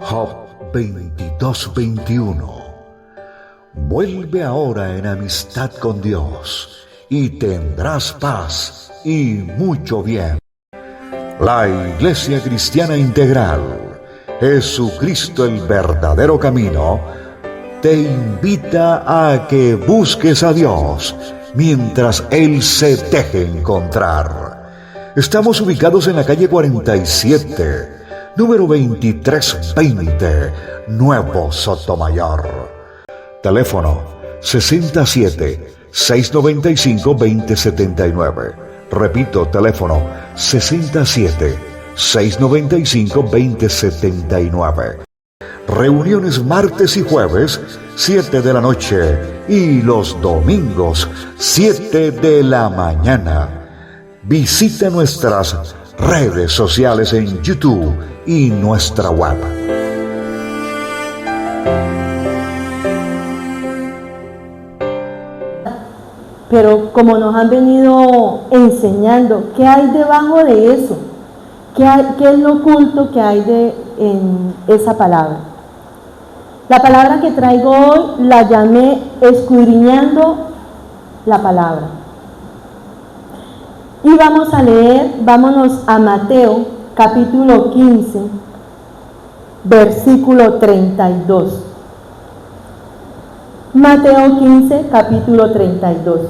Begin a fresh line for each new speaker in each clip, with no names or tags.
Job 22:21. Vuelve ahora en amistad con Dios y tendrás paz y mucho bien. La Iglesia Cristiana Integral, Jesucristo el verdadero camino, te invita a que busques a Dios mientras Él se deje encontrar. Estamos ubicados en la calle 47, número 2320, Nuevo Sotomayor. Teléfono 67-695-2079. Repito, teléfono 67-695-2079. Reuniones martes y jueves, 7 de la noche, y los domingos, 7 de la mañana. Visita nuestras redes sociales en YouTube y nuestra web.
Pero como nos han venido enseñando, ¿qué hay debajo de eso? ¿Qué es lo oculto que hay en esa palabra? La palabra que traigo hoy la llamé escudriñando la palabra. Y vamos a leer, vámonos a Mateo capítulo 15, versículo 32. Mateo 15, capítulo 32.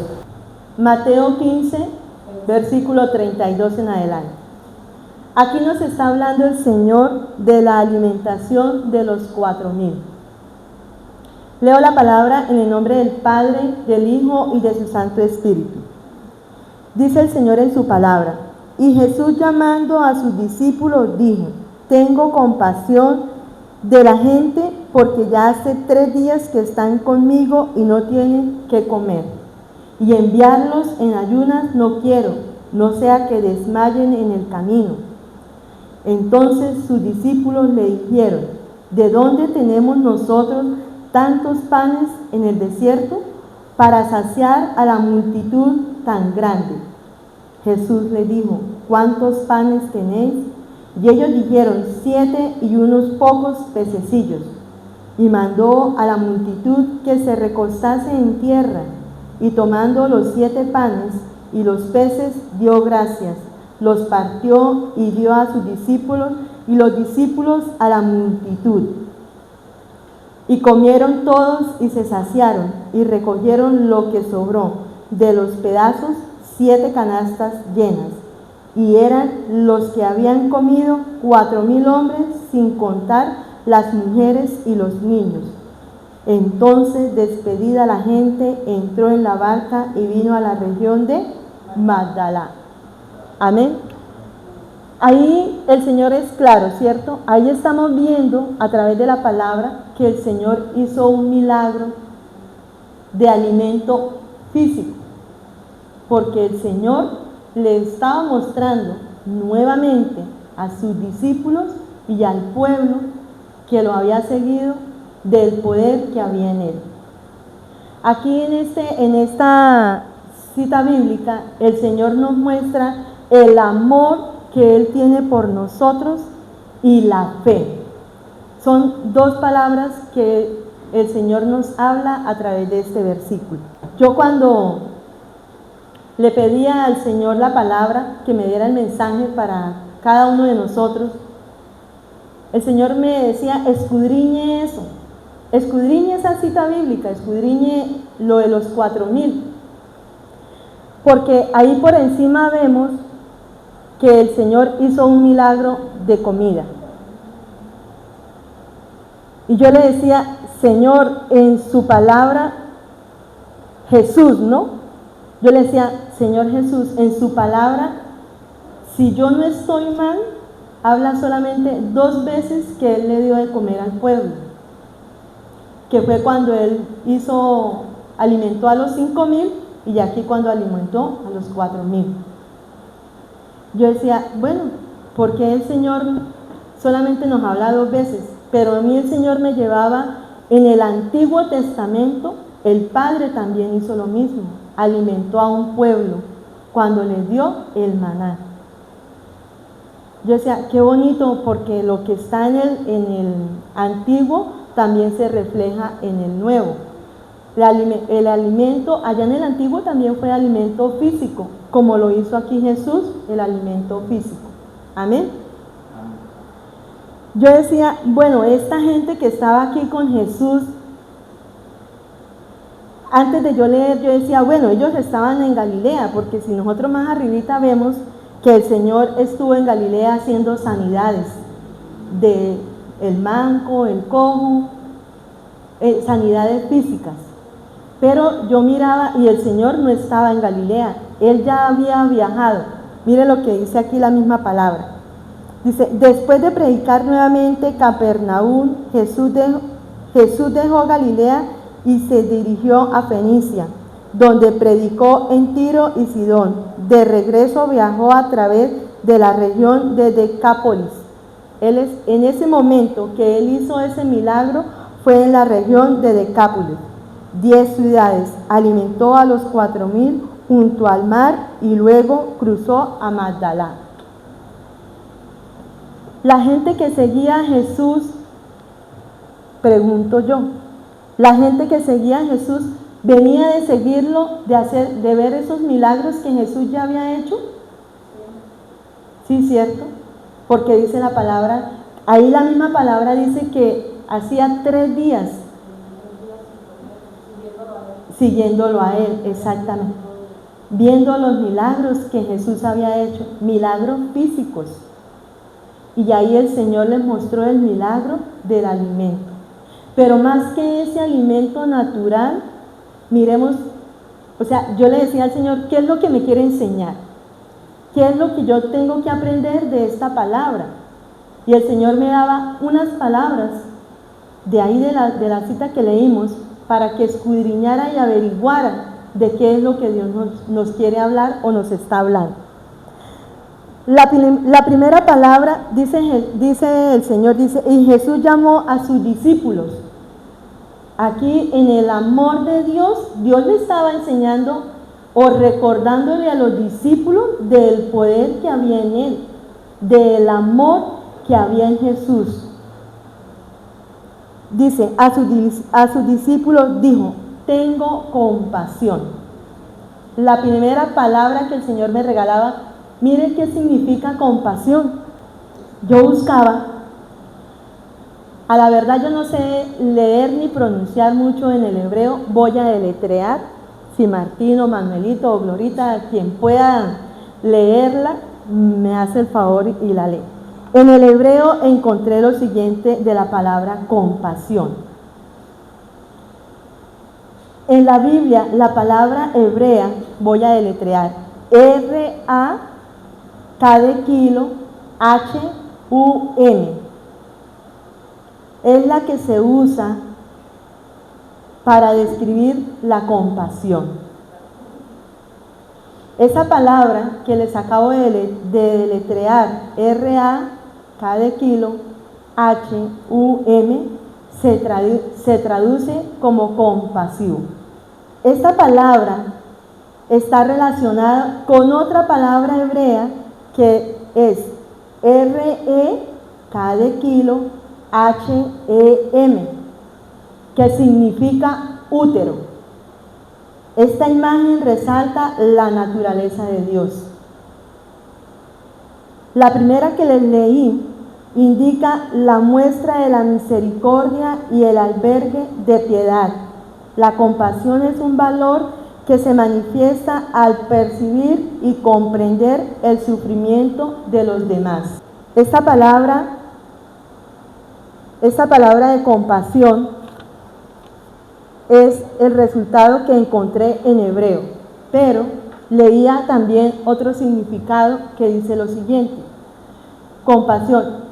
Mateo 15, versículo 32 en adelante. Aquí nos está hablando el Señor de la alimentación de los 4,000. Leo la palabra en el nombre del Padre, del Hijo y de su Santo Espíritu. Dice el Señor en su palabra: y Jesús, llamando a sus discípulos, dijo: tengo compasión de la gente, porque ya hace 3 días que están conmigo y no tienen que comer. Y enviarlos en ayunas no quiero, no sea que desmayen en el camino. Entonces sus discípulos le dijeron: ¿de dónde tenemos nosotros tantos panes en el desierto para saciar a la multitud tan grande? Jesús le dijo: ¿cuántos panes tenéis? Y ellos dijeron: 7 y unos pocos pececillos. Y mandó a la multitud que se recostase en tierra, y tomando los 7 panes y los peces, dio gracias, los partió y dio a sus discípulos, y los discípulos a la multitud. Y comieron todos y se saciaron, y recogieron lo que sobró de los pedazos, 7 canastas llenas. Y eran los que habían comido 4,000 hombres, sin contar las mujeres y los niños. Entonces, despedida la gente, entró en la barca y vino a la región de Magdala. Amén. Ahí el Señor es claro, ¿cierto? Ahí estamos viendo a través de la palabra que el Señor hizo un milagro de alimento físico, porque el Señor le estaba mostrando nuevamente a sus discípulos y al pueblo que lo había seguido del poder que había en él. Aquí en esta cita bíblica, el Señor nos muestra el amor que Él tiene por nosotros y la fe. Son 2 palabras que el Señor nos habla a través de este versículo. Yo cuando le pedía al Señor la palabra, que me diera el mensaje para cada uno de nosotros, el Señor me decía: escudriñe eso, escudriñe esa cita bíblica, escudriñe lo de los 4,000, porque ahí por encima vemos que el Señor hizo un milagro de comida. Y yo le decía: Señor, en su palabra, Jesús, ¿no? Yo le decía: Señor Jesús, en su palabra, si yo no estoy mal, habla solamente 2 veces que Él le dio de comer al pueblo, que fue cuando Él alimentó a los 5,000 y aquí cuando alimentó a los 4,000. Yo decía: bueno, porque el Señor solamente nos habla 2 veces, pero a mí el Señor me llevaba en el Antiguo Testamento, el Padre también hizo lo mismo, alimentó a un pueblo cuando les dio el maná. Yo decía, qué bonito, porque lo que está en el Antiguo también se refleja en el Nuevo. El alimento, allá en el Antiguo también fue alimento físico, como lo hizo aquí Jesús, el alimento físico. Amén. Yo decía, bueno, esta gente que estaba aquí con Jesús, antes de yo leer, yo decía, bueno, ellos estaban en Galilea, porque si nosotros más arribita vemos que el Señor estuvo en Galilea haciendo sanidades de el manco, el cojo, sanidades físicas. Pero yo miraba y el Señor no estaba en Galilea, Él ya había viajado. Mire lo que dice aquí la misma palabra. Dice, después de predicar nuevamente Capernaum, Jesús dejó Galilea y se dirigió a Fenicia, donde predicó en Tiro y Sidón. De regreso viajó a través de la región de Decápolis. En ese momento que él hizo ese milagro, fue en la región de Decápolis. 10 ciudades, alimentó a los 4,000 junto al mar y luego cruzó a Magdala. La gente que seguía a Jesús, pregunto yo, la gente que seguía a Jesús venía de seguirlo, de ver esos milagros que Jesús ya había hecho. Sí, cierto, porque dice la palabra, ahí la misma palabra dice que hacía 3 días siguiéndolo a él, exactamente, viendo los milagros que Jesús había hecho, milagros físicos. Y ahí el Señor les mostró el milagro del alimento. Pero más que ese alimento natural, miremos, o sea, yo le decía al Señor, ¿qué es lo que me quiere enseñar? ¿Qué es lo que yo tengo que aprender de esta palabra? Y el Señor me daba unas palabras de ahí de la cita que leímos, para que escudriñara y averiguara de qué es lo que Dios nos quiere hablar o nos está hablando. La primera palabra, dice el Señor, dice, y Jesús llamó a sus discípulos. Aquí en el amor de Dios, Dios le estaba enseñando o recordándole a los discípulos del poder que había en él, del amor que había en Jesús. Dice, a sus discípulos dijo, tengo compasión. La primera palabra que el Señor me regalaba, mire qué significa compasión. Yo buscaba, a la verdad yo no sé leer ni pronunciar mucho en el hebreo, voy a deletrear, si Martín o Manuelito o Glorita, quien pueda leerla, me hace el favor y la lee. En el hebreo encontré lo siguiente de la palabra compasión. En la Biblia, la palabra hebrea, voy a deletrear, R-A-K de kilo, H-U-M. Es la que se usa para describir la compasión. Esa palabra que les acabo de deletrear, R-A-K de kilo, H-U-M, se traduce como compasivo. Esta palabra está relacionada con otra palabra hebrea que es R-E-K de kilo, H-E-M, que significa útero. Esta imagen resalta la naturaleza de Dios. La primera que les leí indica la muestra de la misericordia y el albergue de piedad. La compasión es un valor que se manifiesta al percibir y comprender el sufrimiento de los demás. Esta palabra de compasión es el resultado que encontré en hebreo, pero leía también otro significado que dice lo siguiente: compasión.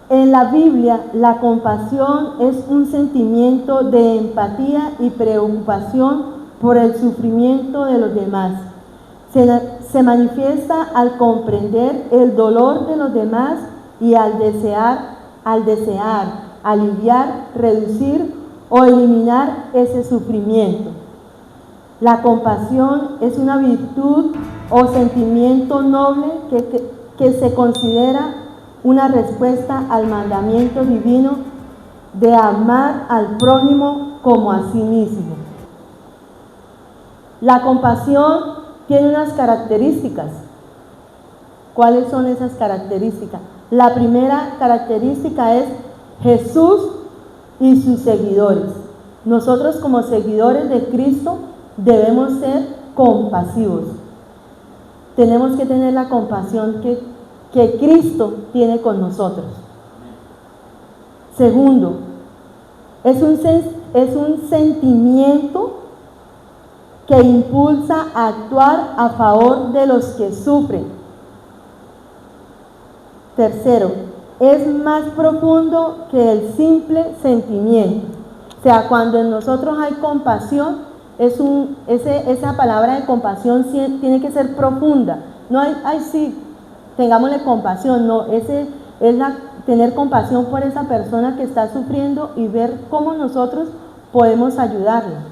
En la Biblia, la compasión es un sentimiento de empatía y preocupación por el sufrimiento de los demás. Se manifiesta al comprender el dolor de los demás y al desear, aliviar, reducir o eliminar ese sufrimiento. La compasión es una virtud o sentimiento noble que se considera una respuesta al mandamiento divino de amar al prójimo como a sí mismo. La compasión tiene unas características. ¿Cuáles son esas características? La primera característica es Jesús y sus seguidores. Nosotros como seguidores de Cristo debemos ser compasivos. Tenemos que tener la compasión que Cristo tiene con nosotros. Segundo, es un sentimiento que impulsa a actuar a favor de los que sufren. Tercero, es más profundo que el simple sentimiento. O sea, cuando en nosotros hay compasión, esa palabra de compasión tiene que ser profunda. No hay, sí, tengámosle compasión, no, tener compasión por esa persona que está sufriendo y ver cómo nosotros podemos ayudarla.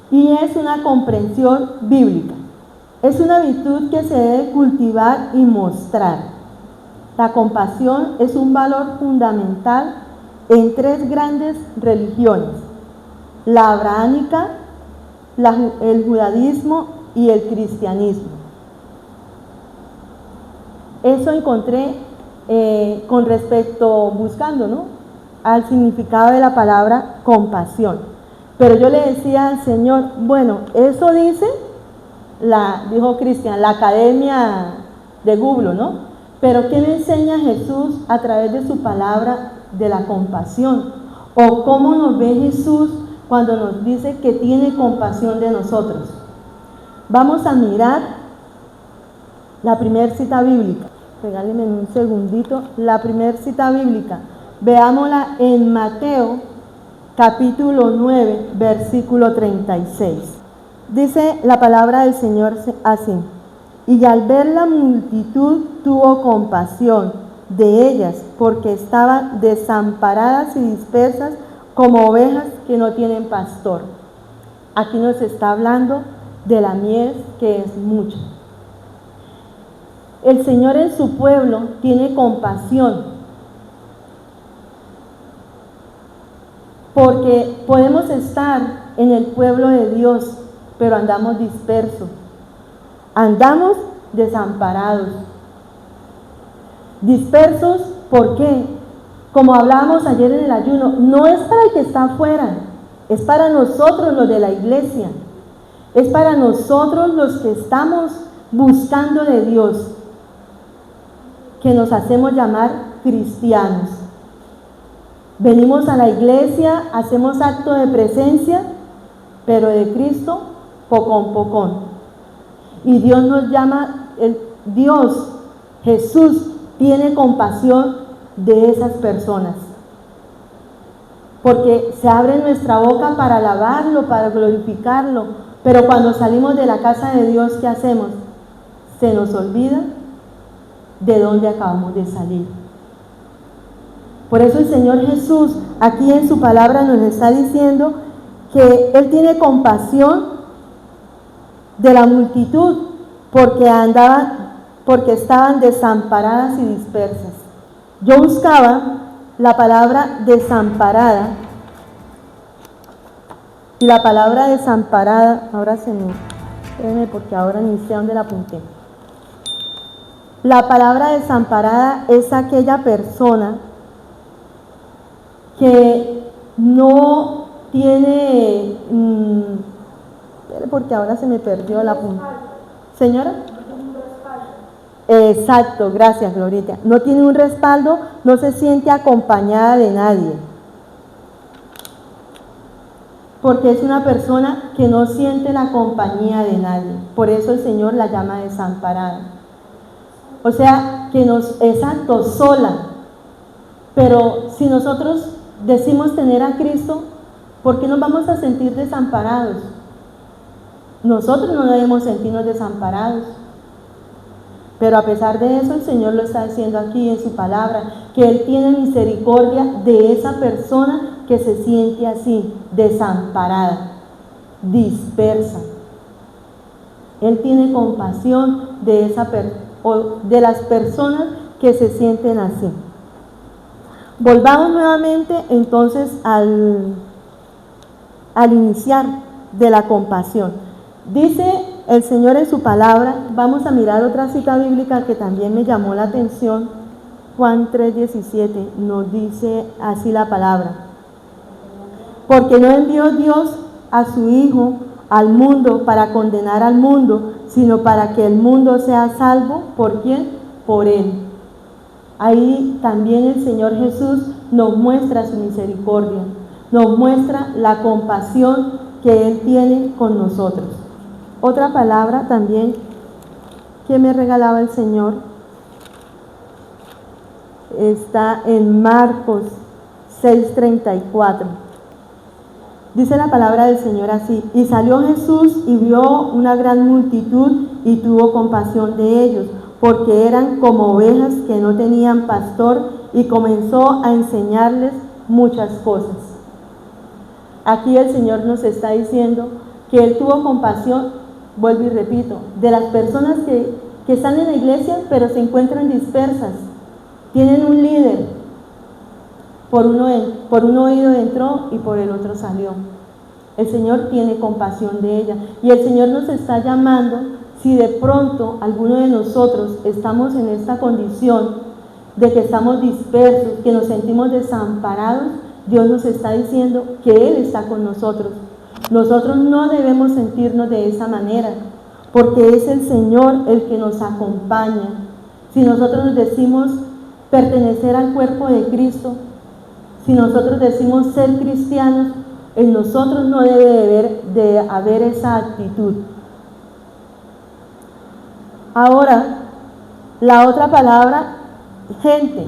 Y es una comprensión bíblica. Es una virtud que se debe cultivar y mostrar. La compasión es un valor fundamental en tres grandes religiones: la abrahámica, el judaísmo y el cristianismo. Eso encontré con respecto, buscando, ¿no?, al significado de la palabra compasión. Pero yo le decía al Señor, bueno, eso dice, dijo Cristian, la academia de Google, ¿no? Pero ¿qué me enseña Jesús a través de su palabra de la compasión? ¿O cómo nos ve Jesús cuando nos dice que tiene compasión de nosotros? Vamos a mirar la primera cita bíblica. Regálenme un segundito. La primera cita bíblica, veámosla en Mateo capítulo 9, versículo 36. Dice la palabra del Señor así: y al ver la multitud tuvo compasión de ellas, porque estaban desamparadas y dispersas como ovejas que no tienen pastor. Aquí nos está hablando de la mies, que es mucha. El Señor en su pueblo tiene compasión, porque podemos estar en el pueblo de Dios, pero andamos dispersos, andamos desamparados. Dispersos, ¿por qué? Como hablábamos ayer en el ayuno, no es para el que está afuera, es para nosotros los de la iglesia, es para nosotros los que estamos buscando de Dios, que nos hacemos llamar cristianos. Venimos a la iglesia, hacemos acto de presencia, pero de Cristo, pocón, pocón. Y Dios nos llama, Dios, Jesús, tiene compasión de esas personas. Porque se abre nuestra boca para alabarlo, para glorificarlo, pero cuando salimos de la casa de Dios, ¿qué hacemos? Se nos olvida de dónde acabamos de salir. Por eso el Señor Jesús aquí en su palabra nos está diciendo que Él tiene compasión de la multitud porque estaban desamparadas y dispersas. Yo buscaba la palabra desamparada y la palabra desamparada, espérenme porque ahora ni sé dónde la apunté. La palabra desamparada es aquella persona que no tiene, porque ahora se me perdió la punta. ¿Señora? Exacto, gracias Glorita. No tiene un respaldo, no se siente acompañada de nadie. Porque es una persona que no siente la compañía de nadie. Por eso el Señor la llama desamparada. O sea, que exacto, sola. Pero si nosotros decimos tener a Cristo, ¿por qué nos vamos a sentir desamparados? Nosotros no debemos sentirnos desamparados. Pero a pesar de eso, el Señor lo está diciendo aquí en su palabra, que Él tiene misericordia de esa persona que se siente así, desamparada, dispersa. Él tiene compasión de de las personas que se sienten así. Volvamos nuevamente entonces al iniciar de la compasión. Dice el Señor en su palabra, vamos a mirar otra cita bíblica que también me llamó la atención. Juan 3:17 nos dice así la palabra: porque no envió Dios a su Hijo al mundo para condenar al mundo, sino para que el mundo sea salvo. ¿Por quién? Por Él. Ahí también el Señor Jesús nos muestra su misericordia, nos muestra la compasión que Él tiene con nosotros. Otra palabra también que me regalaba el Señor está en Marcos 6:34. Dice la palabra del Señor así: y salió Jesús y vio una gran multitud y tuvo compasión de ellos, porque eran como ovejas que no tenían pastor, y comenzó a enseñarles muchas cosas. Aquí el Señor nos está diciendo que Él tuvo compasión, vuelvo y repito, de las personas que están en la iglesia pero se encuentran dispersas, tienen un líder, por un oído entró y por el otro salió. El Señor tiene compasión de ella, y el Señor nos está llamando. Si de pronto alguno de nosotros estamos en esta condición de que estamos dispersos, que nos sentimos desamparados, Dios nos está diciendo que Él está con nosotros. Nosotros no debemos sentirnos de esa manera, porque es el Señor el que nos acompaña. Si nosotros nos decimos pertenecer al cuerpo de Cristo, si nosotros decimos ser cristianos, en nosotros no debe de haber esa actitud. Ahora, la otra palabra, gente.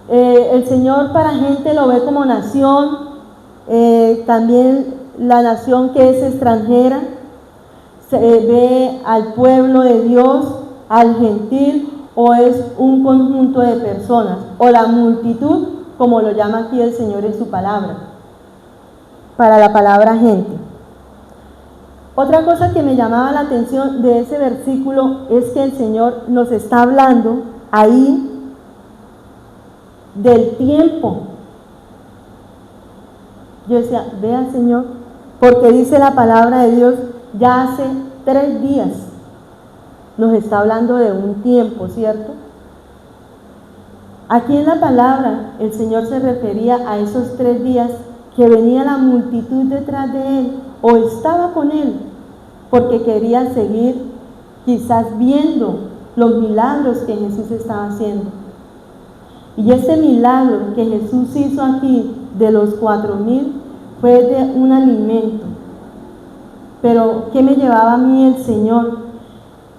El Señor para gente lo ve como nación. También la nación que es extranjera, se ve al pueblo de Dios, al gentil, o es un conjunto de personas, o la multitud, como lo llama aquí el Señor en su palabra, para la palabra gente. Otra cosa que me llamaba la atención de ese versículo es que el Señor nos está hablando ahí del tiempo. Yo decía, vea Señor, porque dice la palabra de Dios, ya hace 3 días, nos está hablando de un tiempo, ¿cierto? Aquí en la palabra el Señor se refería a esos 3 días que venía la multitud detrás de Él, o estaba con Él, porque quería seguir quizás viendo los milagros que Jesús estaba haciendo. Y ese milagro que Jesús hizo aquí de los 4,000 fue de un alimento. Pero ¿qué me llevaba a mí el Señor?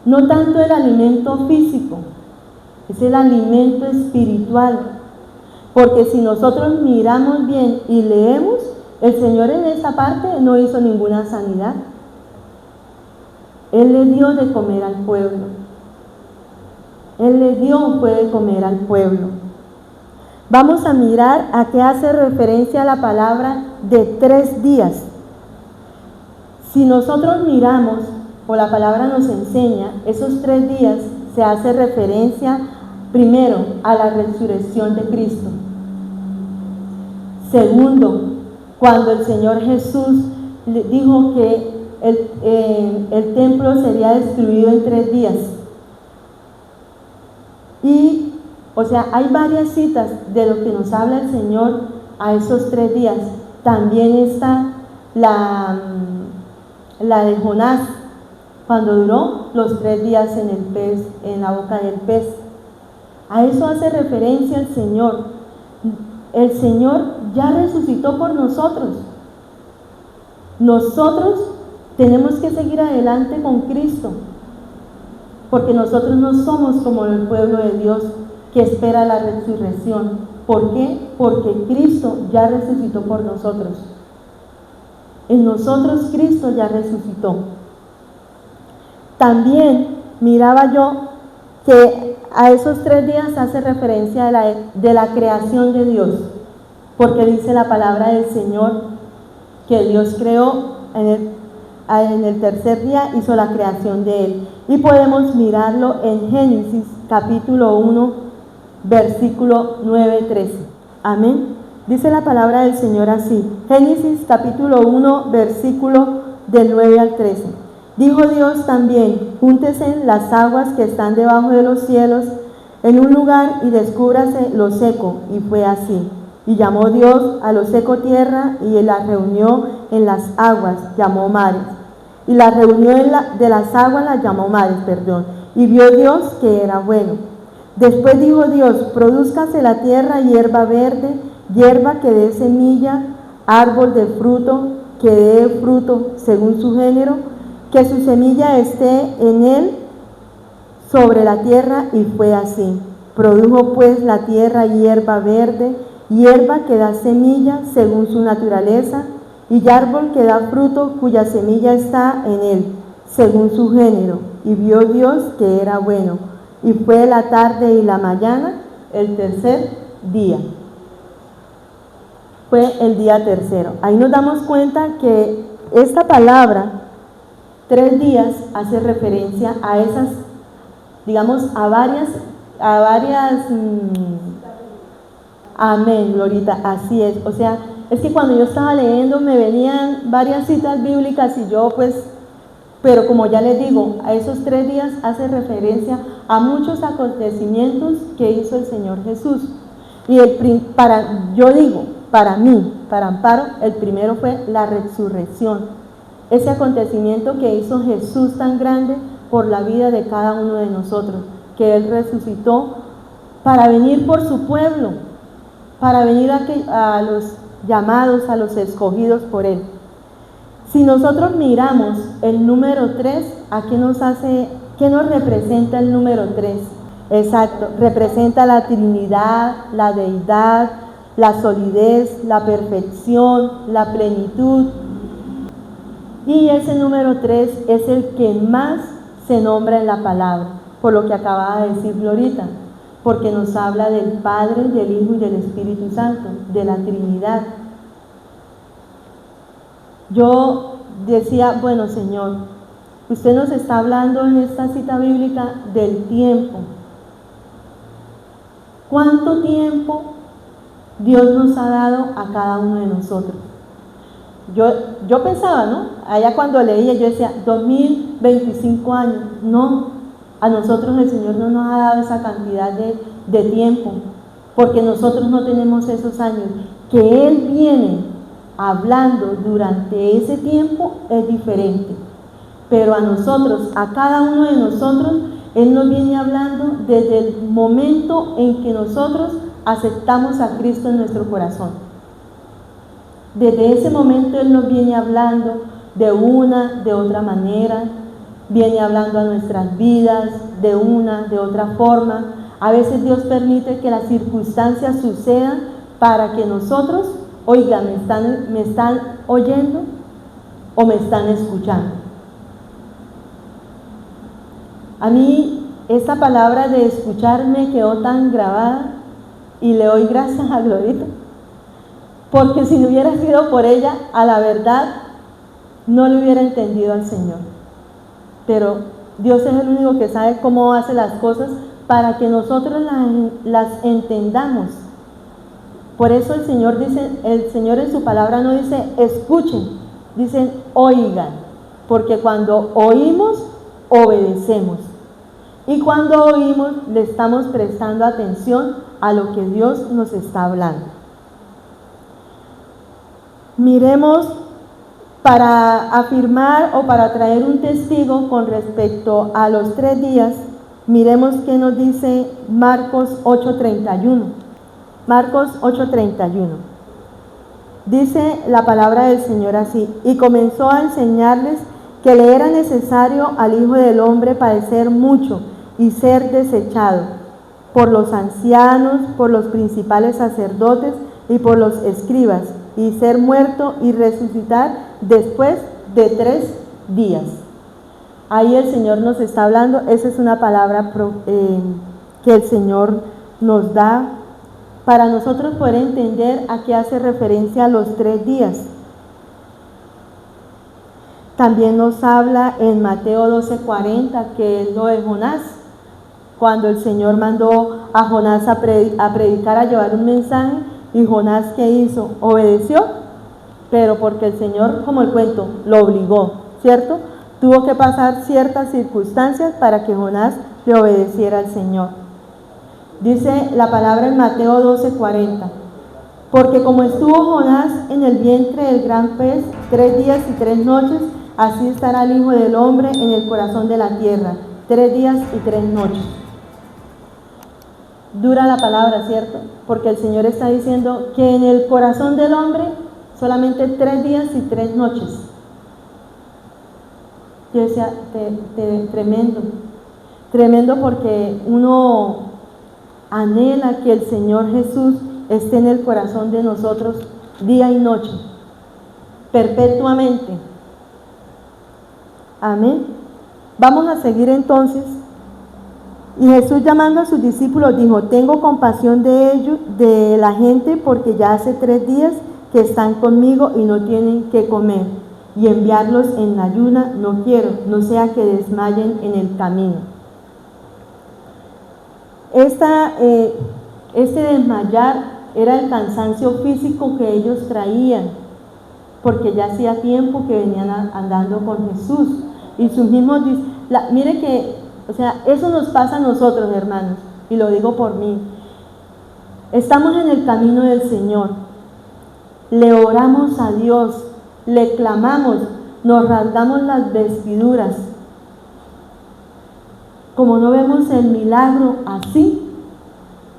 No tanto el alimento físico, es el alimento espiritual. Porque si nosotros miramos bien y leemos, el Señor en esa parte no hizo ninguna sanidad. Él le dio de comer al pueblo. Él le dio fue de comer al pueblo. Vamos a mirar a qué hace referencia la palabra de 3 días. Si nosotros miramos, o la palabra nos enseña, esos 3 días se hace referencia primero a la resurrección de Cristo. Segundo, cuando el Señor Jesús le dijo que el templo sería destruido en 3 días. Y, o sea, hay varias citas de lo que nos habla el Señor a esos 3 días. También está la de Jonás, cuando duró los 3 días en el pez, en la boca del pez. A eso hace referencia el Señor. El Señor ya resucitó por nosotros. Nosotros tenemos que seguir adelante con Cristo, porque nosotros no somos como el pueblo de Dios que espera la resurrección. ¿Por qué? Porque Cristo ya resucitó por nosotros. En nosotros Cristo ya resucitó. También miraba yo que a esos 3 días hace referencia de la creación de Dios, porque dice la palabra del Señor que Dios creó en el tercer día, hizo la creación de Él. Y podemos mirarlo en Génesis capítulo 1, versículo 9-13. Amén. Dice la palabra del Señor así, Génesis capítulo 1, versículo del 9 al 13. Dijo Dios también, júntese las aguas que están debajo de los cielos en un lugar y descúbrase lo seco, y fue así. Y llamó Dios a lo seco tierra, y Él las reunió en las aguas, llamó mares. Y las reunió de las aguas, las llamó mares, y vio Dios que era bueno. Después dijo Dios, produzcase la tierra hierba verde, hierba que dé semilla, árbol de fruto, que dé fruto según su género, que su semilla esté en él sobre la tierra, y fue así. Produjo pues la tierra hierba verde, hierba que da semilla según su naturaleza, y árbol que da fruto cuya semilla está en él, según su género. Y vio Dios que era bueno. Y fue la tarde y la mañana el tercer día. Fue el día tercero. Ahí nos damos cuenta que esta palabra, 3 días, hace referencia a esas, digamos, a varias, amén, Glorita, así es. O sea, es que cuando yo estaba leyendo me venían varias citas bíblicas y yo pues, pero como ya les digo, a esos 3 días hace referencia a muchos acontecimientos que hizo el Señor Jesús. Y para mí, para Amparo, el primero fue la resurrección. Ese acontecimiento que hizo Jesús tan grande por la vida de cada uno de nosotros, que Él resucitó para venir por su pueblo, para venir a los llamados, a los escogidos por Él. Si nosotros miramos el número 3, ¿a qué nos representa el número 3? Exacto, representa la Trinidad, la deidad, la solidez, la perfección, la plenitud. Y ese número 3 es el que más se nombra en la palabra, por lo que acababa de decir Glorita, porque nos habla del Padre, del Hijo y del Espíritu Santo, de la Trinidad. Yo decía, bueno, Señor, usted nos está hablando en esta cita bíblica del tiempo. ¿Cuánto tiempo Dios nos ha dado a cada uno de nosotros? Yo pensaba, ¿no? Allá cuando leía, yo decía, 2025 años. No, a nosotros el Señor no nos ha dado esa cantidad de tiempo, porque nosotros no tenemos esos años. Que Él viene hablando durante ese tiempo es diferente. Pero a nosotros, a cada uno de nosotros, Él nos viene hablando desde el momento en que nosotros aceptamos a Cristo en nuestro corazón. Desde ese momento Él nos viene hablando de una, de otra manera, viene hablando a nuestras vidas de una, de otra forma. A veces Dios permite que las circunstancias sucedan para que nosotros, oigan, ¿me están oyendo o me están escuchando? A mí esta palabra de escuchar me quedó tan grabada y le doy gracias a Glorita, porque si no hubiera sido por ella, a la verdad no le hubiera entendido al Señor. Pero Dios es el único que sabe cómo hace las cosas para que nosotros las entendamos. Por eso el Señor en su palabra no dice escuchen, dicen oigan, porque cuando oímos, obedecemos. Y cuando oímos, le estamos prestando atención a lo que Dios nos está hablando. Miremos, para afirmar o para traer un testigo con respecto a los 3 días, miremos qué nos dice Marcos 8:31. Marcos 8:31. Dice la palabra del Señor así: y comenzó a enseñarles que le era necesario al Hijo del Hombre padecer mucho y ser desechado por los ancianos, por los principales sacerdotes y por los escribas, y ser muerto y resucitar después de 3 días. Ahí el Señor nos está hablando, esa es una palabra que el Señor nos da para nosotros poder entender a qué hace referencia a los 3 días. También nos habla en Mateo 12:40, que es lo de Jonás, cuando el Señor mandó a Jonás a predicar, a llevar un mensaje, y Jonás, ¿qué hizo? Obedeció, pero porque el Señor, como el cuento, lo obligó, ¿cierto? Tuvo que pasar ciertas circunstancias para que Jonás le obedeciera al Señor. Dice la palabra en Mateo 12:40, porque como estuvo Jonás en el vientre del gran pez 3 días y 3 noches, así estará el Hijo del Hombre en el corazón de la tierra, 3 días y 3 noches. Dura la palabra, ¿cierto? Porque el Señor está diciendo que en el corazón del hombre solamente 3 días y 3 noches. Yo decía, tremendo, tremendo, porque uno anhela que el Señor Jesús esté en el corazón de nosotros día y noche, perpetuamente. Amén. Vamos a seguir entonces. Y Jesús, llamando a sus discípulos, dijo: tengo compasión de ellos, de la gente, porque ya hace 3 días que están conmigo y no tienen que comer, y enviarlos en ayuna no quiero, no sea que desmayen en el camino. Este desmayar era el cansancio físico que ellos traían, porque ya hacía tiempo que venían andando con Jesús, y sus mismos mire que, o sea, eso nos pasa a nosotros, hermanos, y lo digo por mí. Estamos en el camino del Señor, le oramos a Dios, le clamamos, nos rasgamos las vestiduras. Como no vemos el milagro así,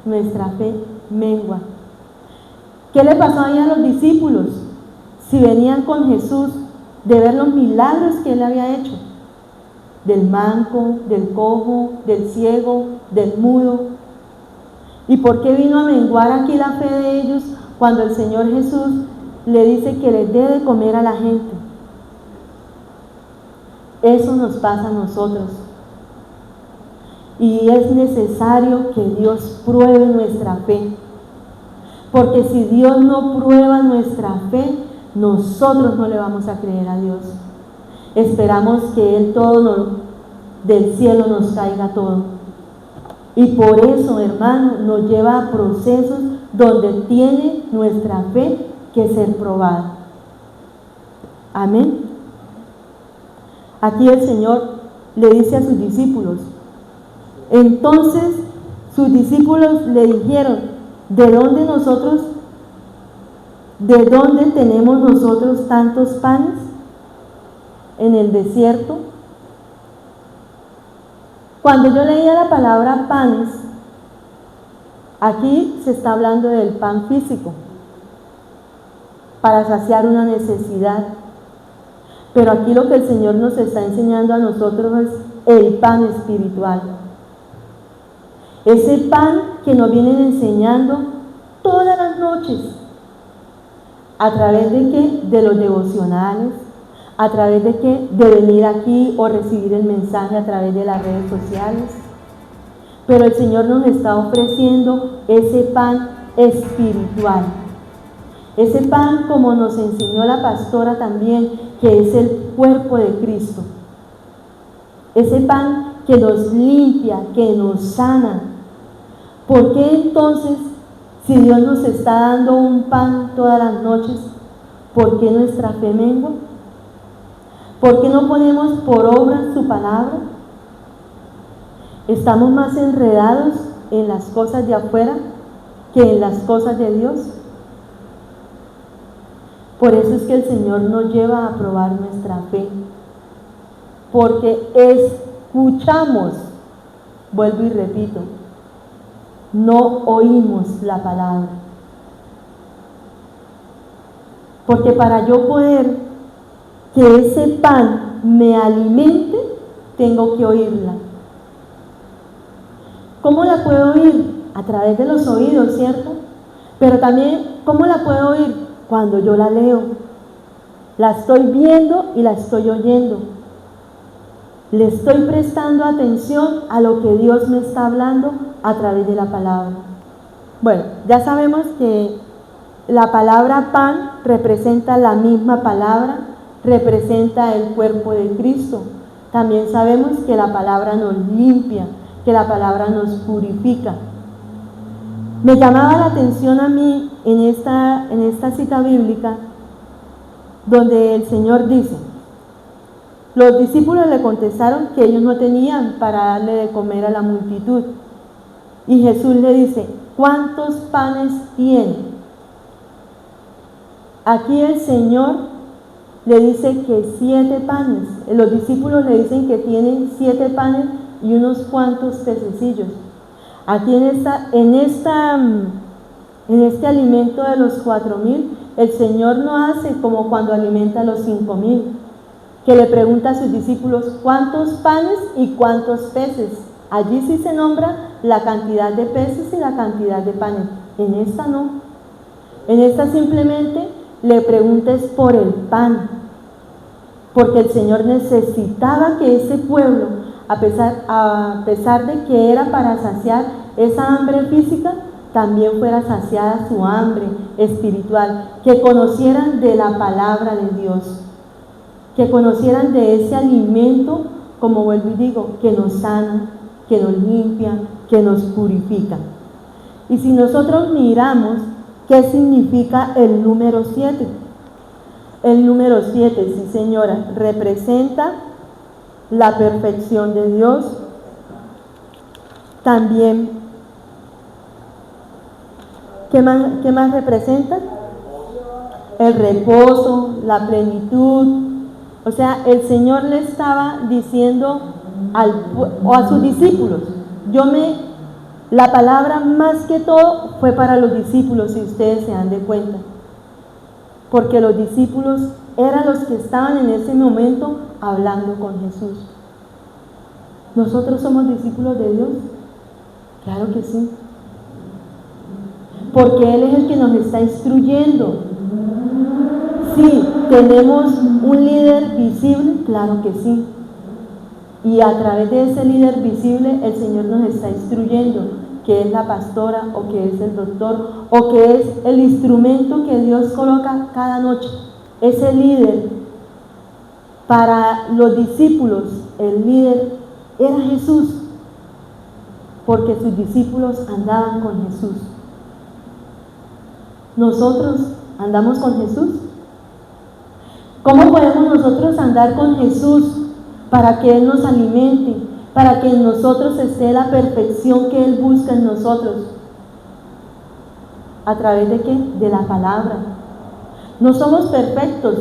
nuestra fe mengua. ¿Qué le pasó ahí a los discípulos? Si venían con Jesús de ver los milagros que Él había hecho, del manco, del cojo, del ciego, del mudo. ¿Y por qué vino a menguar aquí la fe de ellos cuando el Señor Jesús le dice que les dé de comer a la gente? Eso nos pasa a nosotros. Y es necesario que Dios pruebe nuestra fe. Porque si Dios no prueba nuestra fe, nosotros no le vamos a creer a Dios. Esperamos que Él del cielo nos caiga todo. Y por eso, hermano, nos lleva a procesos donde tiene nuestra fe que ser probada. Amén. Aquí el Señor le dice a sus discípulos. Entonces sus discípulos le dijeron: ¿de dónde tenemos nosotros tantos panes en el desierto? Cuando yo leía la palabra panes, aquí se está hablando del pan físico, para saciar una necesidad. Pero aquí lo que el Señor nos está enseñando a nosotros es el pan espiritual. Ese pan que nos vienen enseñando todas las noches. ¿A través de qué? De los devocionales. ¿A través de qué? De venir aquí o recibir el mensaje a través de las redes sociales. Pero el Señor nos está ofreciendo ese pan espiritual. Ese pan, como nos enseñó la pastora también, que es el cuerpo de Cristo. Ese pan que nos limpia, que nos sana. ¿Por qué entonces, si Dios nos está dando un pan todas las noches, por qué nuestra fe mengua? ¿Por qué no ponemos por obra su palabra? ¿Estamos más enredados en las cosas de afuera que en las cosas de Dios? Por eso es que el Señor nos lleva a probar nuestra fe, porque escuchamos, vuelvo y repito, no oímos la palabra. Porque para yo poder que ese pan me alimente, tengo que oírla. ¿Cómo la puedo oír? A través de los oídos, ¿cierto? Pero también, ¿cómo la puedo oír? cuando yo la leo. La estoy viendo y la estoy oyendo. Le estoy prestando atención a lo que Dios me está hablando a través de la palabra. Bueno, ya sabemos que la palabra pan representa la misma palabra, representa el cuerpo de Cristo. También sabemos que la palabra nos limpia, que la palabra nos purifica. Me llamaba la atención a mí en esta cita bíblica donde el Señor dice: los discípulos le contestaron que ellos no tenían para darle de comer a la multitud. Y Jesús le dice: ¿cuántos panes tienen? Aquí el Señor le dice que 7 panes. Los discípulos le dicen que tienen 7 panes y unos cuantos pececillos. Aquí en este alimento de los 4,000, el Señor no hace como cuando alimenta a los 5,000, que le pregunta a sus discípulos cuántos panes y cuántos peces. Allí sí se nombra la cantidad de peces y la cantidad de panes. En esta no. En esta simplemente le pregunta es por el pan, porque el Señor necesitaba que ese pueblo, a pesar de que era para saciar esa hambre física, también fuera saciada su hambre espiritual, que conocieran de la palabra de Dios, que conocieran de ese alimento, como vuelvo y digo, que nos sana, que nos limpia, que nos purifica. Y si nosotros miramos qué significa el número 7, el número 7, sí señora, representa la perfección de Dios. También, ¿qué más representa? El reposo, la plenitud. O sea, el Señor le estaba diciendo a sus discípulos, la palabra más que todo fue para los discípulos, si ustedes se dan de cuenta, porque los discípulos eran los que estaban en ese momento hablando con Jesús. ¿Nosotros somos discípulos de Dios? Claro que sí, porque Él es el que nos está instruyendo. Sí, tenemos un líder visible, claro que sí. Y a través de ese líder visible, el Señor nos está instruyendo, que es la pastora, o que es el doctor, o que es el instrumento que Dios coloca cada noche. Ese líder, para los discípulos, el líder era Jesús, porque sus discípulos andaban con Jesús. ¿Nosotros andamos con Jesús? ¿Cómo podemos nosotros andar con Jesús para que Él nos alimente, para que en nosotros esté la perfección que Él busca en nosotros? ¿A través de qué? De la palabra. No somos perfectos,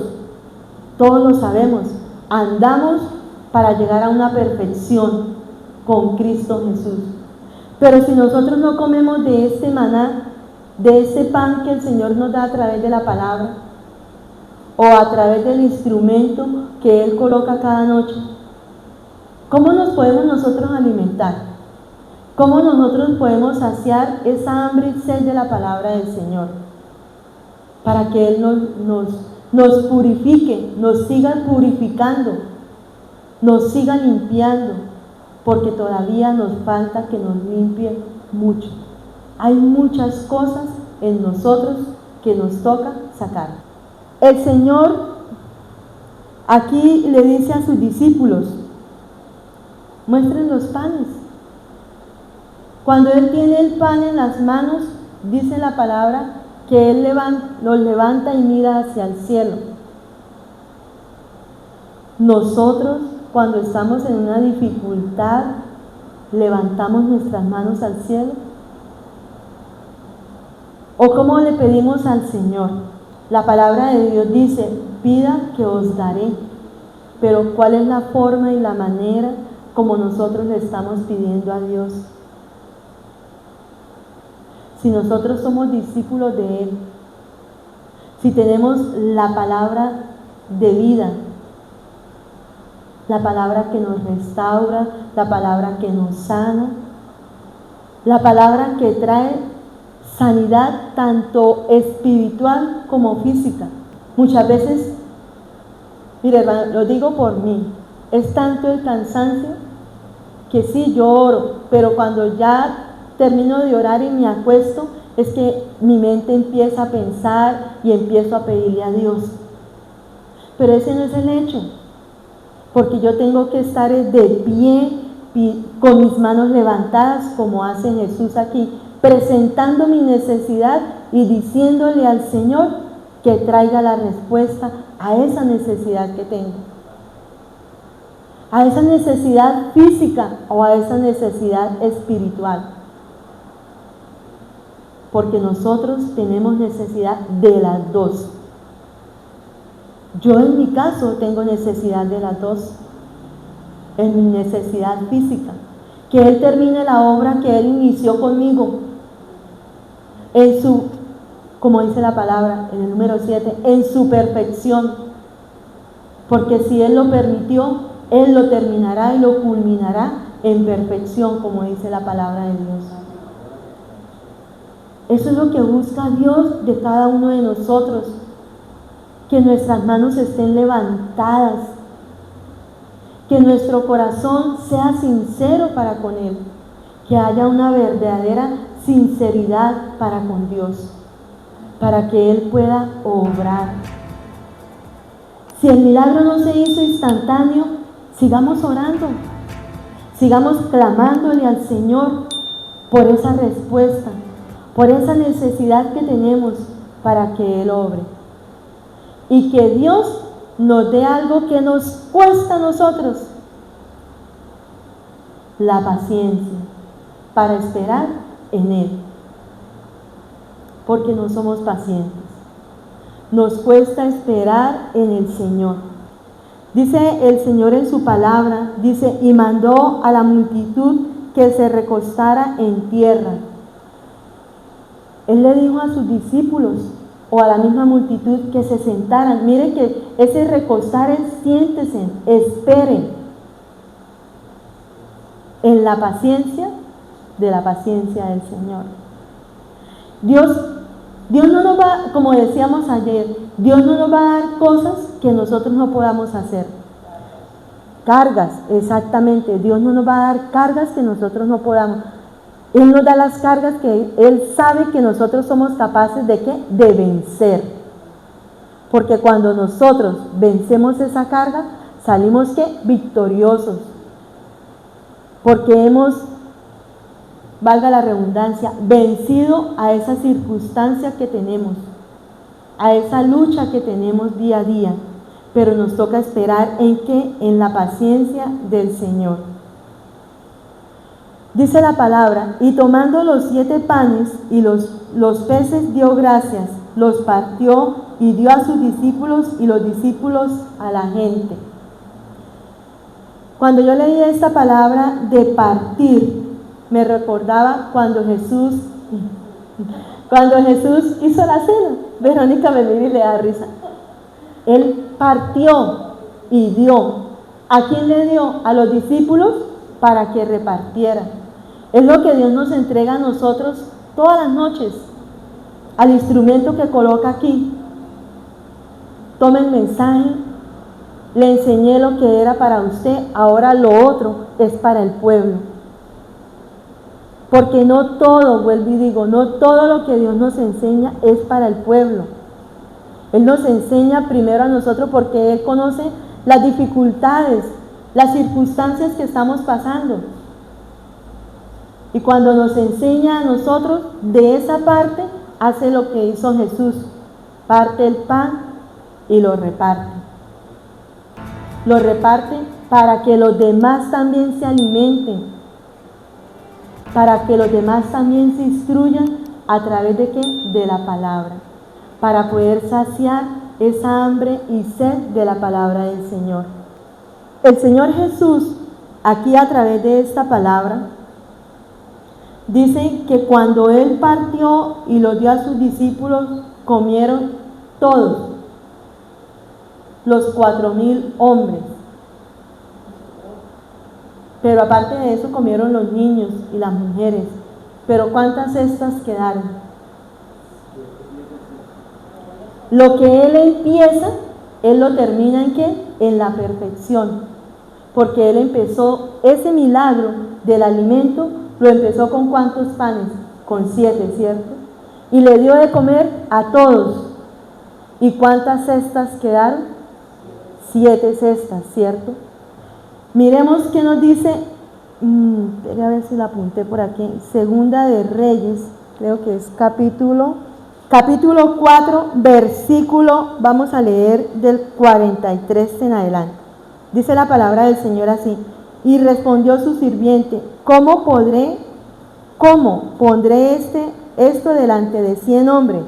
todos lo sabemos. Andamos para llegar a una perfección con Cristo Jesús. Pero si nosotros no comemos de este maná, de ese pan que el Señor nos da a través de la palabra, o a través del instrumento que Él coloca cada noche, ¿cómo nos podemos nosotros alimentar? ¿Cómo nosotros podemos saciar esa hambre y sed de la palabra del Señor? Para que Él nos purifique, nos siga purificando, nos siga limpiando, porque todavía nos falta que nos limpie mucho. Hay muchas cosas en nosotros que nos toca sacar. El Señor aquí le dice a sus discípulos: muestren los panes. Cuando Él tiene el pan en las manos, dice la palabra que Él los levanta y mira hacia el cielo. Nosotros, cuando estamos en una dificultad, levantamos nuestras manos al cielo. ¿O cómo le pedimos al Señor? La palabra de Dios dice: pida que os daré. Pero ¿cuál es la forma y la manera como nosotros le estamos pidiendo a Dios? Si nosotros somos discípulos de Él, si tenemos la palabra de vida, la palabra que nos restaura, la palabra que nos sana, la palabra que trae sanidad tanto espiritual como física. Muchas veces, mire hermano, lo digo por mí, es tanto el cansancio que sí, yo oro, pero cuando ya termino de orar y me acuesto, es que mi mente empieza a pensar y empiezo a pedirle a Dios. Pero ese no es el hecho, porque yo tengo que estar de pie, con mis manos levantadas, como hace Jesús aquí, presentando mi necesidad y diciéndole al Señor que traiga la respuesta a esa necesidad que tengo, a esa necesidad física o a esa necesidad espiritual, porque nosotros tenemos necesidad de las dos. Yo en mi caso tengo necesidad de las dos, en mi necesidad física, que Él termine la obra que Él inició conmigo, en su, como dice la palabra en el número 7, en su perfección, porque si Él lo permitió, Él lo terminará y lo culminará en perfección, como dice la palabra de Dios. Eso es lo que busca Dios de cada uno de nosotros, que nuestras manos estén levantadas, que nuestro corazón sea sincero para con Él, que haya una verdadera sinceridad para con Dios, para que Él pueda obrar. Si el milagro no se hizo instantáneo, sigamos orando, sigamos clamándole al Señor por esa respuesta, por esa necesidad que tenemos para que Él obre. Y que Dios nos dé algo que nos cuesta a nosotros, la paciencia para esperar en Él, porque no somos pacientes, nos cuesta esperar en el Señor. Dice el Señor en su palabra, dice, y mandó a la multitud que se recostara en tierra. Él le dijo a sus discípulos o a la misma multitud que se sentaran. Miren que ese recostar es siéntese, esperen en la paciencia de la paciencia del Señor. Dios no nos va, como decíamos ayer, Dios no nos va a dar cosas que nosotros no podamos hacer. Cargas, exactamente, Dios no nos va a dar cargas que nosotros no podamos. Él nos da las cargas que Él sabe que nosotros somos capaces de ¿qué? De vencer. Porque cuando nosotros vencemos esa carga, salimos ¿qué? Victoriosos. Porque hemos, valga la redundancia, vencido a esa circunstancia que tenemos, a esa lucha que tenemos día a día. Pero nos toca esperar en ¿qué? En la paciencia del Señor. Dice la palabra, y tomando los 7 panes y los peces dio gracias, los partió y dio a sus discípulos y los discípulos a la gente. Cuando yo leí esta palabra de partir, me recordaba cuando Jesús hizo la cena. Verónica me mira y le da risa. Él partió y dio. ¿A quién le dio? A los discípulos para que repartieran. Es lo que Dios nos entrega a nosotros todas las noches, al instrumento que coloca aquí. Tome el mensaje, le enseñé lo que era para usted, ahora lo otro es para el pueblo. Porque no todo, vuelvo y digo, no todo lo que Dios nos enseña es para el pueblo. Él nos enseña primero a nosotros porque Él conoce las dificultades, las circunstancias que estamos pasando. Y cuando nos enseña a nosotros, de esa parte, hace lo que hizo Jesús. Parte el pan y lo reparte. Lo reparte para que los demás también se alimenten. Para que los demás también se instruyan a través de ¿qué? De la palabra. Para poder saciar esa hambre y sed de la palabra del Señor. El Señor Jesús, aquí a través de esta palabra, dice que cuando Él partió y lo dio a sus discípulos, comieron todos, los 4,000 hombres. Pero aparte de eso comieron los niños y las mujeres. Pero ¿cuántas cestas quedaron? Lo que Él empieza, Él lo termina ¿en qué? En la perfección. Porque Él empezó ese milagro del alimento, lo empezó con ¿cuántos panes? Con 7, ¿cierto? Y le dio de comer a todos. ¿Y cuántas cestas quedaron? 7 cestas, ¿cierto? Miremos qué nos dice, voy a ver si la apunté por aquí, Segunda de Reyes, creo que es capítulo 4, versículo, vamos a leer del 43 en adelante. Dice la palabra del Señor así: y respondió su sirviente, ¿cómo pondré esto delante de 100 hombres?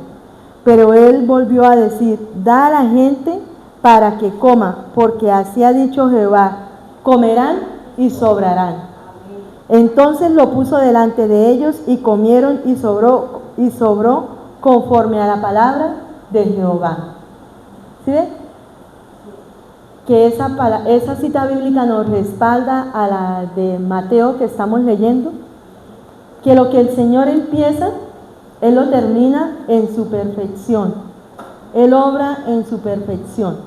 Pero él volvió a decir, da a la gente para que coma, porque así ha dicho Jehová, comerán y sobrarán. Entonces lo puso delante de ellos y comieron y sobró conforme a la palabra de Jehová. ¿Sí ve? Que esa cita bíblica nos respalda a la de Mateo que estamos leyendo, que lo que el Señor empieza, Él lo termina en su perfección. Él obra en su perfección.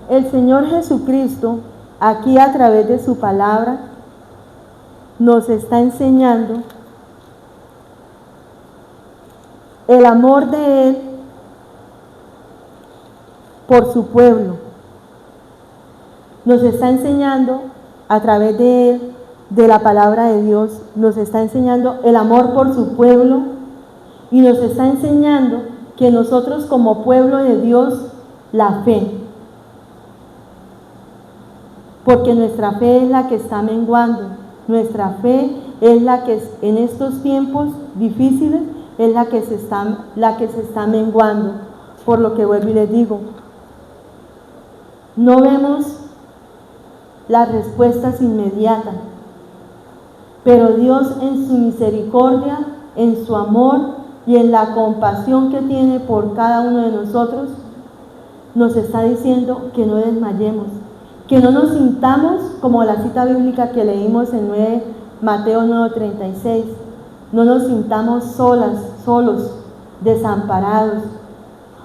El Señor Jesucristo, aquí a través de su palabra, nos está enseñando el amor de Él por su pueblo. Nos está enseñando a través de Él, de la palabra de Dios, nos está enseñando el amor por su pueblo y nos está enseñando que nosotros como pueblo de Dios, la fe. Porque nuestra fe es la que está menguando, nuestra fe es la que en estos tiempos difíciles es la que se está menguando. Por lo que vuelvo y les digo, no vemos las respuestas inmediatas, pero Dios en su misericordia, en su amor y en la compasión que tiene por cada uno de nosotros, nos está diciendo que no desmayemos, que no nos sintamos como la cita bíblica que leímos en Mateo 9:36, no nos sintamos solos, desamparados,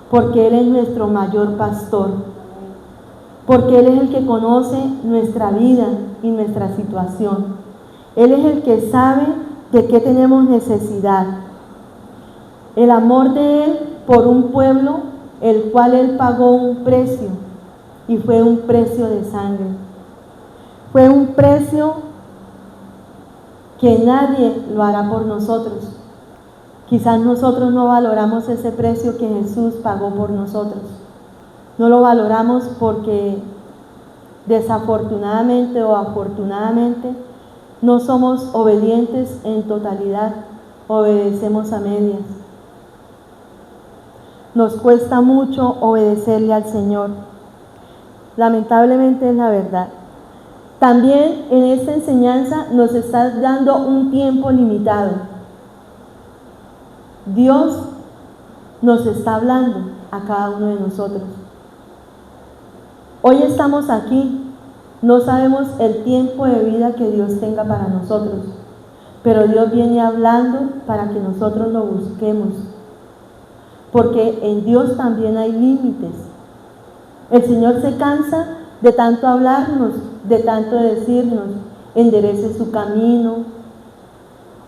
porque Él es nuestro mayor pastor, porque Él es el que conoce nuestra vida y nuestra situación. Él es el que sabe de qué tenemos necesidad. El amor de Él por un pueblo, el cual Él pagó un precio, y fue un precio de sangre. Fue un precio que nadie lo hará por nosotros. Quizás nosotros no valoramos ese precio que Jesús pagó por nosotros. No lo valoramos porque desafortunadamente o afortunadamente no somos obedientes en totalidad, obedecemos a medias. Nos cuesta mucho obedecerle al Señor. Lamentablemente es la verdad. También en esta enseñanza nos está dando un tiempo limitado. Dios nos está hablando a cada uno de nosotros. Hoy estamos aquí, no sabemos el tiempo de vida que Dios tenga para nosotros, pero Dios viene hablando para que nosotros lo busquemos, porque en Dios también hay límites. El Señor se cansa de tanto hablarnos, de tanto decirnos, enderece su camino,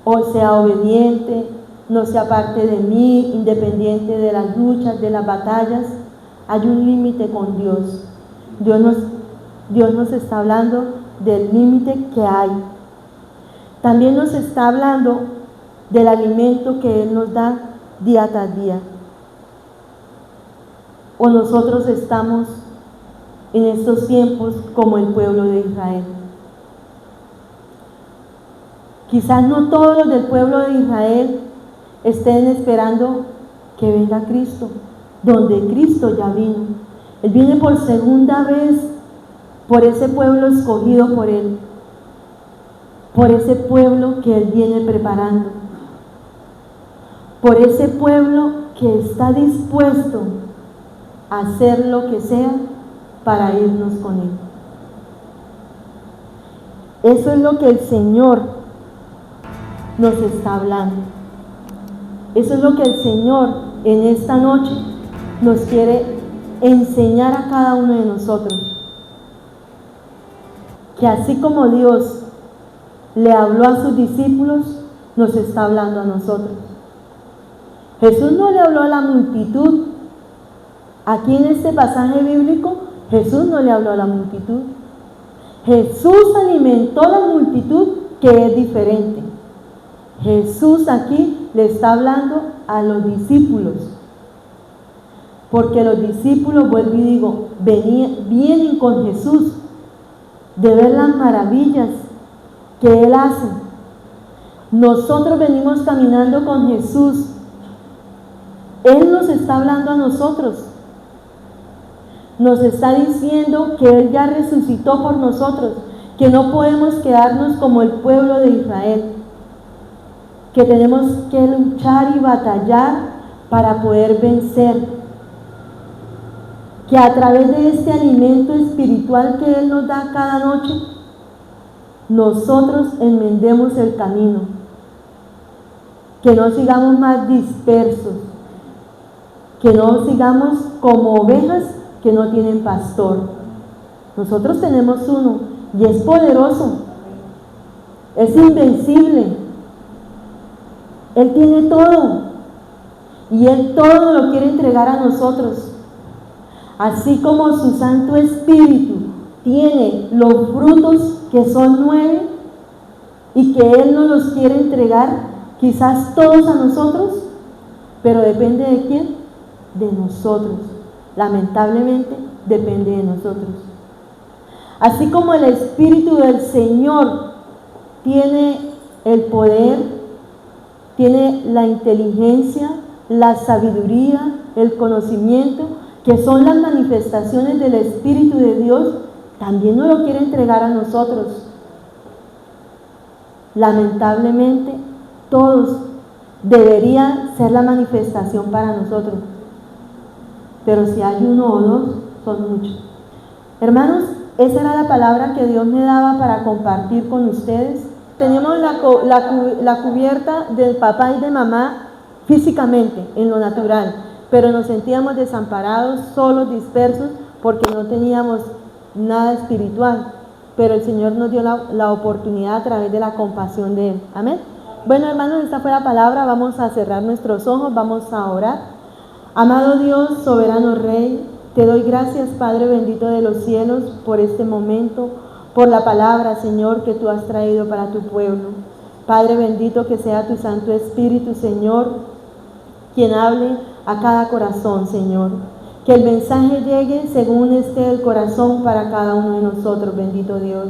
o sea obediente, no se aparte de mí, independiente de las luchas, de las batallas. Hay un límite con Dios. Dios nos está hablando del límite que hay. También nos está hablando del alimento que Él nos da día tras día. O nosotros estamos en estos tiempos como el pueblo de Israel. Quizás no todos los del pueblo de Israel estén esperando que venga Cristo, donde Cristo ya vino. Él viene por segunda vez por ese pueblo escogido por Él, por ese pueblo que Él viene preparando, por ese pueblo que está dispuesto a hacer lo que sea para irnos con Él. Eso es lo que el Señor nos está hablando. Eso es lo que el Señor en esta noche nos quiere enseñar a cada uno de nosotros que así como Dios le habló a sus discípulos, nos está hablando a nosotros. Jesús no le habló a la multitud. Aquí en este pasaje bíblico, Jesús no le habló a la multitud. Jesús alimentó a la multitud, que es diferente. Jesús aquí le está hablando a los discípulos. Porque los discípulos, vuelvo y digo, vienen con Jesús de ver las maravillas que Él hace. Nosotros venimos caminando con Jesús. Él nos está hablando a nosotros. Nos está diciendo que Él ya resucitó por nosotros, que no podemos quedarnos como el pueblo de Israel, que tenemos que luchar y batallar para poder vencer, que a través de este alimento espiritual que Él nos da cada noche, nosotros enmendemos el camino, que no sigamos más dispersos, que no sigamos como ovejas que no tienen pastor. Nosotros tenemos uno y es poderoso, es invencible. Él tiene todo y Él todo lo quiere entregar a nosotros. Así como su Santo Espíritu tiene los frutos que son 9 y que Él nos los quiere entregar, quizás todos a nosotros, pero depende de quién, de nosotros. Lamentablemente depende de nosotros. Así como el Espíritu del Señor tiene el poder, tiene la inteligencia, la sabiduría, el conocimiento, que son las manifestaciones del Espíritu de Dios, también nos lo quiere entregar a nosotros. Lamentablemente, todos deberían ser la manifestación para nosotros. Pero si hay uno o dos, son muchos. Hermanos, esa era la palabra que Dios me daba para compartir con ustedes. Tenemos la cubierta del papá y de mamá físicamente, en lo natural, pero nos sentíamos desamparados, solos, dispersos, porque no teníamos nada espiritual. Pero el Señor nos dio la oportunidad a través de la compasión de Él. Amén. Bueno, hermanos, esta fue la palabra. Vamos a cerrar nuestros ojos, vamos a orar. Amado Dios, soberano Rey, te doy gracias, Padre bendito de los cielos, por este momento, por la palabra, Señor, que tú has traído para tu pueblo. Padre bendito, que sea tu Santo Espíritu, Señor, quien hable a cada corazón, Señor. Que el mensaje llegue según esté el corazón para cada uno de nosotros, bendito Dios.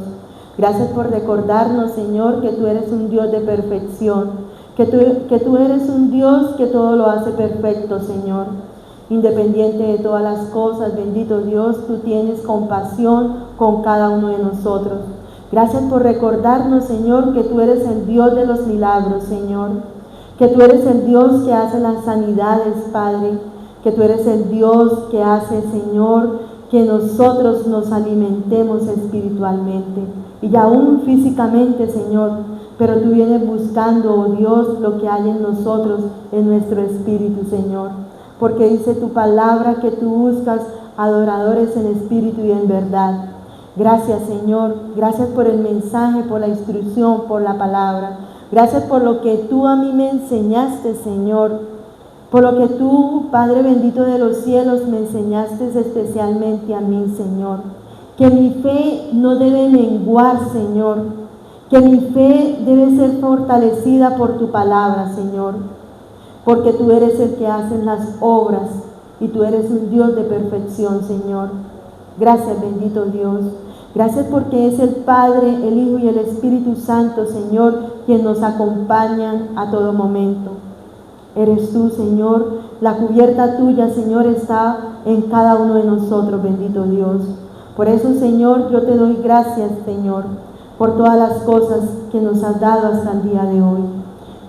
Gracias por recordarnos, Señor, que tú eres un Dios de perfección, que tú eres un Dios que todo lo hace perfecto, Señor. Independiente de todas las cosas, bendito Dios, tú tienes compasión con cada uno de nosotros. Gracias por recordarnos, Señor, que tú eres el Dios de los milagros, Señor. Que tú eres el Dios que hace las sanidades, Padre. Que tú eres el Dios que hace, Señor, que nosotros nos alimentemos espiritualmente y aún físicamente, Señor. Pero tú vienes buscando, oh Dios, lo que hay en nosotros, en nuestro espíritu, Señor. Porque dice tu palabra que tú buscas adoradores en espíritu y en verdad. Gracias, Señor. Gracias por el mensaje, por la instrucción, por la palabra. Gracias por lo que tú a mí me enseñaste, Señor. Por lo que tú, Padre bendito de los cielos, me enseñaste especialmente a mí, Señor. Que mi fe no debe menguar, Señor. Que mi fe debe ser fortalecida por tu palabra, Señor, porque tú eres el que hace las obras y tú eres un Dios de perfección, Señor. Gracias, bendito Dios. Gracias porque es el Padre, el Hijo y el Espíritu Santo, Señor, quien nos acompañan a todo momento. Eres tú, Señor. La cubierta tuya, Señor, está en cada uno de nosotros, bendito Dios. Por eso, Señor, yo te doy gracias, Señor, por todas las cosas que nos has dado hasta el día de hoy.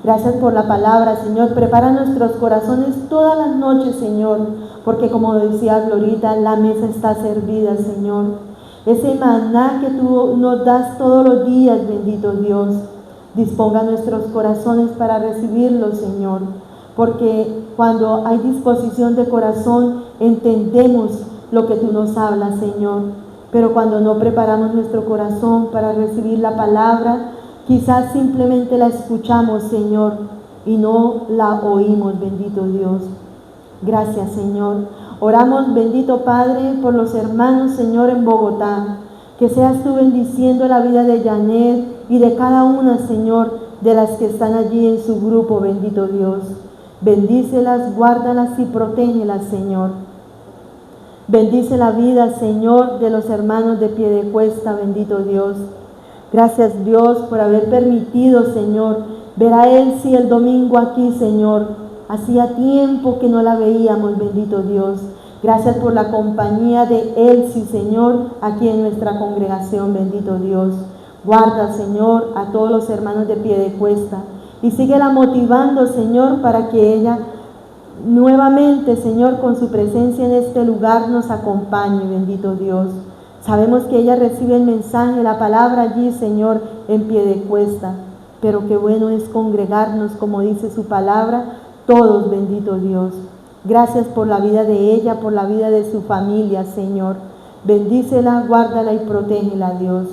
Gracias por la palabra, Señor. Prepara nuestros corazones todas las noches, Señor, porque como decía Glorita, la mesa está servida, Señor. Ese maná que tú nos das todos los días, bendito Dios, disponga nuestros corazones para recibirlo, Señor, porque cuando hay disposición de corazón entendemos lo que tú nos hablas, Señor. Pero cuando no preparamos nuestro corazón para recibir la palabra, quizás simplemente la escuchamos, Señor, y no la oímos, bendito Dios. Gracias, Señor. Oramos, bendito Padre, por los hermanos, Señor, en Bogotá. Que seas tú bendiciendo la vida de Janet y de cada una, Señor, de las que están allí en su grupo, bendito Dios. Bendícelas, guárdalas y protégelas, Señor. Bendice la vida, Señor, de los hermanos de Piedecuesta, bendito Dios. Gracias, Dios, por haber permitido, Señor, ver a Elsie el domingo aquí, Señor. Hacía tiempo que no la veíamos, bendito Dios. Gracias por la compañía de Elsie, Señor, aquí en nuestra congregación, bendito Dios. Guarda, Señor, a todos los hermanos de Piedecuesta y síguela motivando, Señor, para que ella nuevamente, Señor, con su presencia en este lugar nos acompañe, bendito Dios. Sabemos que ella recibe el mensaje, la palabra allí, Señor, en Piedecuesta, pero qué bueno es congregarnos, como dice su palabra, todos, bendito Dios. Gracias por la vida de ella, por la vida de su familia, Señor. Bendícela, guárdala y protégela, Dios.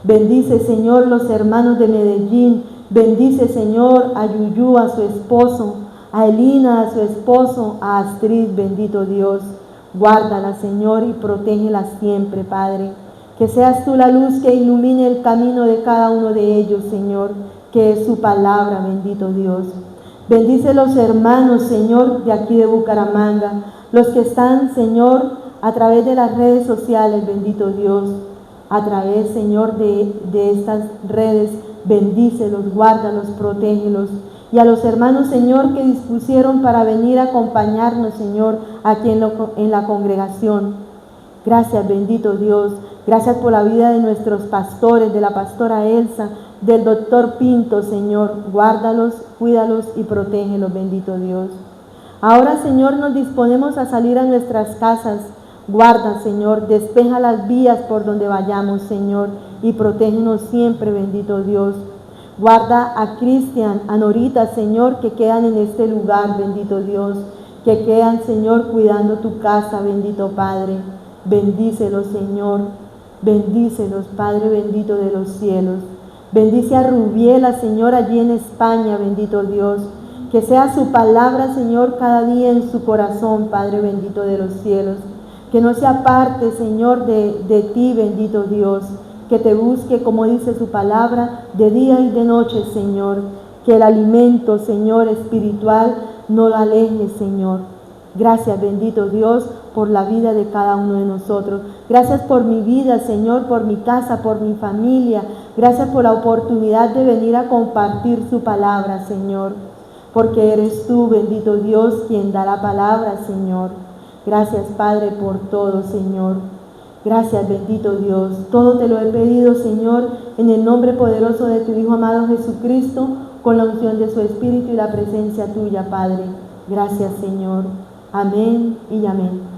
Bendice, Señor, los hermanos de Medellín. Bendice, Señor, a Yuyu, a su esposo, a Elina, a su esposo, a Astrid, bendito Dios. Guárdala, Señor, y protégela siempre, Padre. Que seas tú la luz que ilumine el camino de cada uno de ellos, Señor, que es su palabra, bendito Dios. Bendice los hermanos, Señor, de aquí de Bucaramanga, los que están, Señor, a través de las redes sociales, bendito Dios, a través, Señor, de estas redes, bendícelos, guárdalos, protégelos. Y a los hermanos, Señor, que dispusieron para venir a acompañarnos, Señor, aquí en la congregación. Gracias, bendito Dios. Gracias por la vida de nuestros pastores, de la pastora Elsa, del doctor Pinto, Señor. Guárdalos, cuídalos y protégelos, bendito Dios. Ahora, Señor, nos disponemos a salir a nuestras casas. Guarda, Señor, despeja las vías por donde vayamos, Señor, y protégenos siempre, bendito Dios. Guarda a Cristian, a Norita, Señor, que quedan en este lugar, bendito Dios, que quedan, Señor, cuidando tu casa, bendito Padre. Bendícelos, Señor, bendícelos, Padre bendito de los cielos. Bendice a Rubiela, Señor, allí en España, bendito Dios. Que sea su palabra, Señor, cada día en su corazón, Padre bendito de los cielos. Que no se aparte, Señor, de ti, bendito Dios. Que te busque, como dice su palabra, de día y de noche, Señor. Que el alimento, Señor, espiritual no la aleje, Señor. Gracias, bendito Dios, por la vida de cada uno de nosotros. Gracias por mi vida, Señor, por mi casa, por mi familia. Gracias por la oportunidad de venir a compartir su palabra, Señor. Porque eres tú, bendito Dios, quien da la palabra, Señor. Gracias, Padre, por todo, Señor. Gracias, bendito Dios. Todo te lo he pedido, Señor, en el nombre poderoso de tu Hijo amado Jesucristo, con la unción de su Espíritu y la presencia tuya, Padre. Gracias, Señor. Amén y amén.